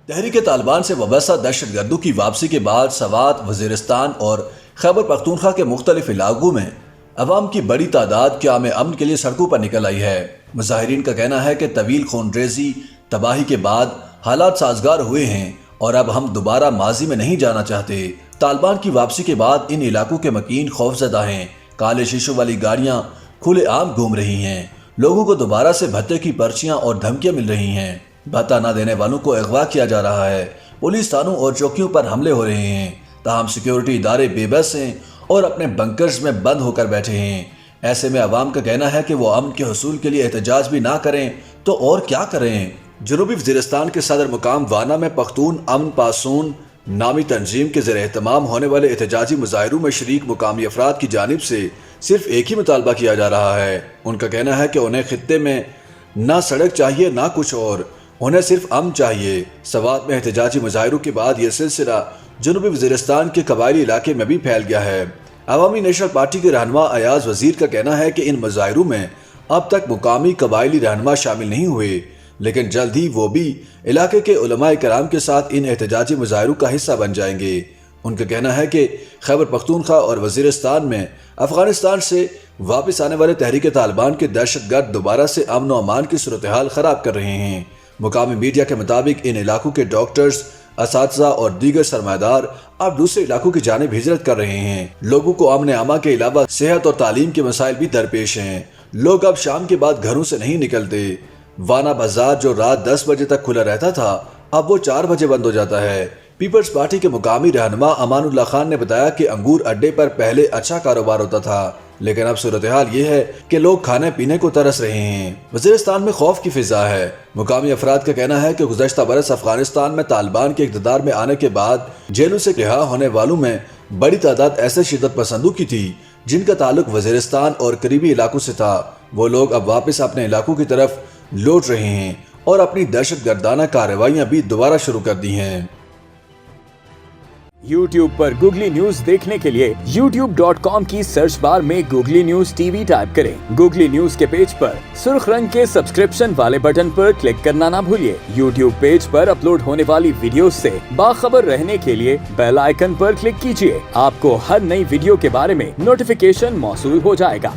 تحریک طالبان سے وابستہ دہشت گردوں کی واپسی کے بعد سوات، وزیرستان اور خیبر پختونخوا کے مختلف علاقوں میں عوام کی بڑی تعداد قیام امن کے لیے سڑکوں پر نکل آئی ہے۔ مظاہرین کا کہنا ہے کہ طویل خون ریزی تباہی کے بعد حالات سازگار ہوئے ہیں اور اب ہم دوبارہ ماضی میں نہیں جانا چاہتے۔ طالبان کی واپسی کے بعد ان علاقوں کے مکین خوفزدہ ہیں۔ کالے شیشوں والی گاڑیاں کھلے عام گھوم رہی ہیں۔ لوگوں کو دوبارہ سے بھتے کی پرچیاں اور دھمکیاں مل رہی ہیں۔ بھتہ نہ دینے والوں کو اغوا کیا جا رہا ہے۔ پولیس تھانوں اور چوکیوں پر حملے ہو رہے ہیں۔ تاہم سیکیورٹی ادارے بے بس ہیں اور اپنے بنکرز میں بند ہو کر بیٹھے ہیں۔ ایسے میں عوام کا کہنا ہے کہ وہ امن کے حصول کے لیے احتجاج بھی نہ کریں تو اور کیا کریں۔ جنوبی وزیرستان کے صدر مقام وانا میں پختون امن پاسون نامی تنظیم کے زیر اہتمام ہونے والے احتجاجی مظاہروں میں شریک مقامی افراد کی جانب سے صرف ایک ہی مطالبہ کیا جا رہا ہے۔ ان کا کہنا ہے کہ انہیں خطے میں نہ سڑک چاہیے نہ کچھ اور، انہیں صرف امن چاہیے۔ سوات میں احتجاجی مظاہروں کے بعد یہ سلسلہ جنوبی وزیرستان کے قبائلی علاقے میں بھی پھیل گیا ہے۔ عوامی نیشنل پارٹی کے رہنما ایاز وزیر کا کہنا ہے کہ ان مظاہروں میں اب تک مقامی قبائلی رہنما شامل نہیں ہوئے، لیکن جلد ہی وہ بھی علاقے کے علماء کرام کے ساتھ ان احتجاجی مظاہروں کا حصہ بن جائیں گے۔ ان کا کہنا ہے کہ خیبر پختونخوا اور وزیرستان میں افغانستان سے واپس آنے والے تحریک طالبان کے دہشت گرد دوبارہ سے امن و امان کی صورتحال خراب کر رہے ہیں۔ مقامی میڈیا کے مطابق ان علاقوں کے ڈاکٹرز، اساتذہ اور دیگر سرمایہ دار اب دوسرے علاقوں کی جانب ہجرت کر رہے ہیں۔ لوگوں کو امن عامہ کے علاوہ صحت اور تعلیم کے مسائل بھی درپیش ہیں۔ لوگ اب شام کے بعد گھروں سے نہیں نکلتے۔ وانا بازار جو رات 10 بجے تک کھلا رہتا تھا اب وہ 4 بجے بند ہو جاتا ہے۔ پیپلز پارٹی کے مقامی رہنما امان اللہ خان نے بتایا کہ انگور اڈے پر پہلے اچھا کاروبار ہوتا تھا، لیکن اب صورتحال یہ ہے کہ لوگ کھانے پینے کو ترس رہے ہیں۔ وزیرستان میں خوف کی فضا ہے۔ مقامی افراد کا کہنا ہے کہ گزشتہ برس افغانستان میں طالبان کے اقتدار میں آنے کے بعد جیلوں سے رہا ہونے والوں میں بڑی تعداد ایسے شدت پسندوں کی تھی جن کا تعلق وزیرستان اور قریبی علاقوں سے تھا۔ وہ لوگ اب واپس اپنے علاقوں کی طرف لوٹ رہے ہیں اور اپنی دہشت گردانہ کارروائیاں بھی دوبارہ شروع کر دی ہیں۔ YouTube پر گوگلی نیوز دیکھنے کے لیے youtube.com کی سرچ بار میں googly news T V type کریں۔ گوگلی نیوز کے پیج پر سرخ رنگ کے سبسکرپشن والے بٹن پر کلک کرنا نہ بھولیے۔ YouTube پیج پر اپلوڈ ہونے والی ویڈیوز سے باخبر رہنے کے لیے بیل آئیکن پر کلک کیجیے۔ آپ کو ہر نئی ویڈیو کے بارے میں نوٹیفیکیشن موصول ہو جائے گا۔